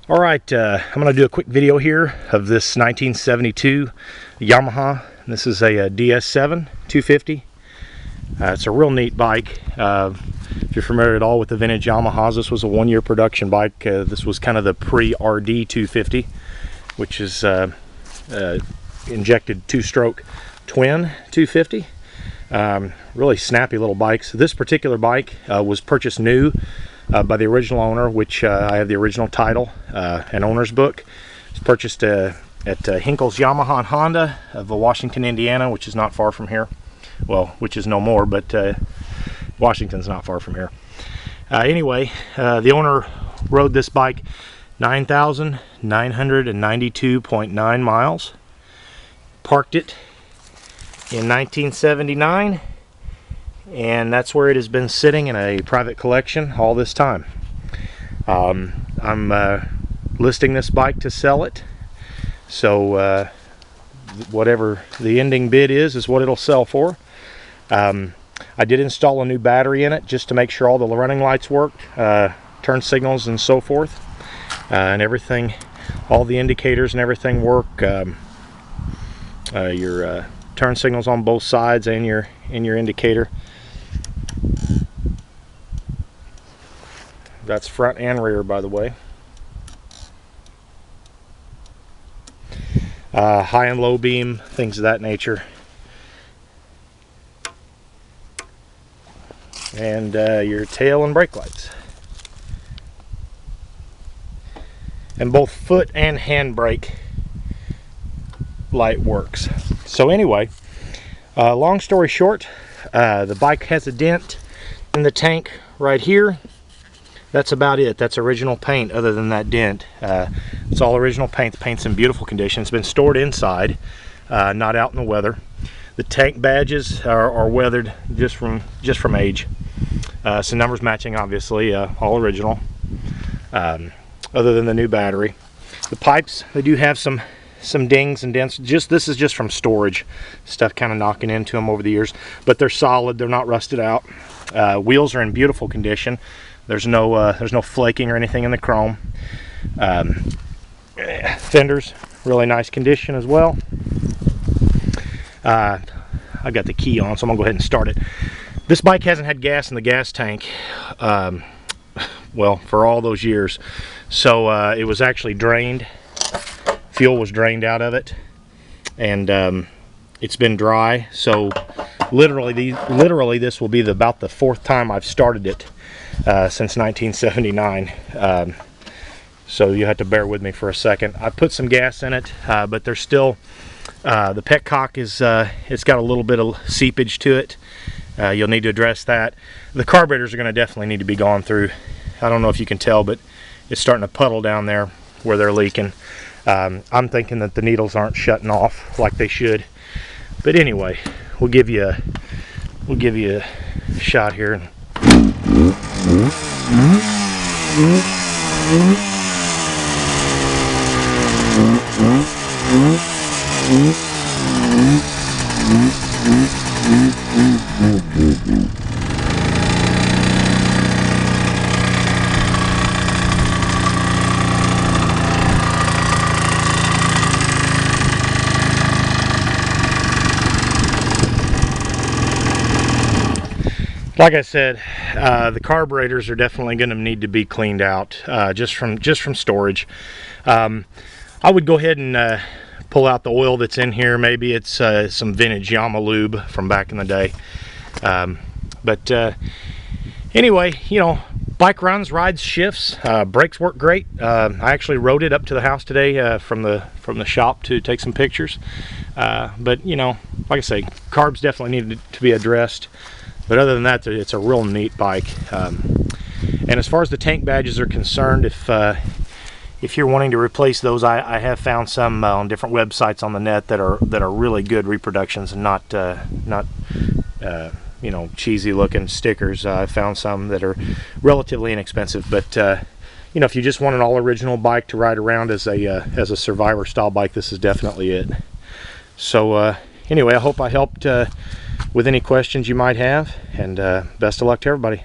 All right, I'm going to do a quick video here of this 1972 Yamaha. This is a DS7 250. It's a real neat bike. If you're familiar at all with the vintage Yamahas, this was a one-year production bike. This was kind of the pre-RD 250, which is injected two-stroke twin 250. Really snappy little bikes. This particular bike was purchased new by the original owner, which I have the original title and owner's book. It's purchased at Hinkle's Yamaha and Honda of Washington, Indiana, which is not far from here. Well, which is no more, but Washington's not far from here. Anyway, the owner rode this bike 9,992.9 miles. Parked it in 1979. And that's where it has been sitting in a private collection all this time. I'm listing this bike to sell it, so whatever the ending bid is what it'll sell for. I did install a new battery in it just to make sure all the running lights worked, turn signals and so forth, and everything, all the indicators and everything work. Your turn signals on both sides and your indicator. That's front and rear, by the way. High and low beam, things of that nature. And your tail and brake lights. And both foot and hand brake light works. So anyway, long story short, the bike has a dent in the tank right here. That's about it. That's original paint. Other than that dent, it's all original paint. The paint's in beautiful condition. It's been stored inside, not out in the weather. The tank badges are weathered just from age. Some numbers matching, obviously, all original. Other than the new battery, the pipes, they do have some dings and dents. This is just from storage stuff, kind of knocking into them over the years, but they're solid. They're not rusted out. Wheels are in beautiful condition. There's no flaking or anything in the chrome. Fenders, really nice condition as well. I've got the key on, so I'm gonna go ahead and start it. This bike hasn't had gas in the gas tank, well, for all those years. So it was actually drained. Fuel was drained out of it, and it's been dry. So literally this will be about the fourth time I've started it since 1979. So you have to bear with me for a second. I put some gas in it, but there's still the petcock is it's got a little bit of seepage to it. You'll need to address that. The carburetors are going to definitely need to be gone through. I don't know if you can tell, but it's starting to puddle down there where they're leaking. I'm thinking that the needles aren't shutting off like they should. But anyway, we'll give you a shot here. Like I said, the carburetors are definitely going to need to be cleaned out just from storage. I would go ahead and pull out the oil that's in here. Maybe it's some vintage Yamaha lube from back in the day. But anyway, you know, bike runs, rides, shifts, brakes work great. I actually rode it up to the house today from the shop to take some pictures. But you know, like I say, carbs definitely need to be addressed. But other than that, it's a real neat bike. And as far as the tank badges are concerned, if you're wanting to replace those, I have found some on different websites on the net that are really good reproductions and not you know, cheesy looking stickers. I found some that are relatively inexpensive, but you know, if you just want an all original bike to ride around as a survivor style bike, this is definitely it. So anyway, I hope I helped with any questions you might have, and best of luck to everybody.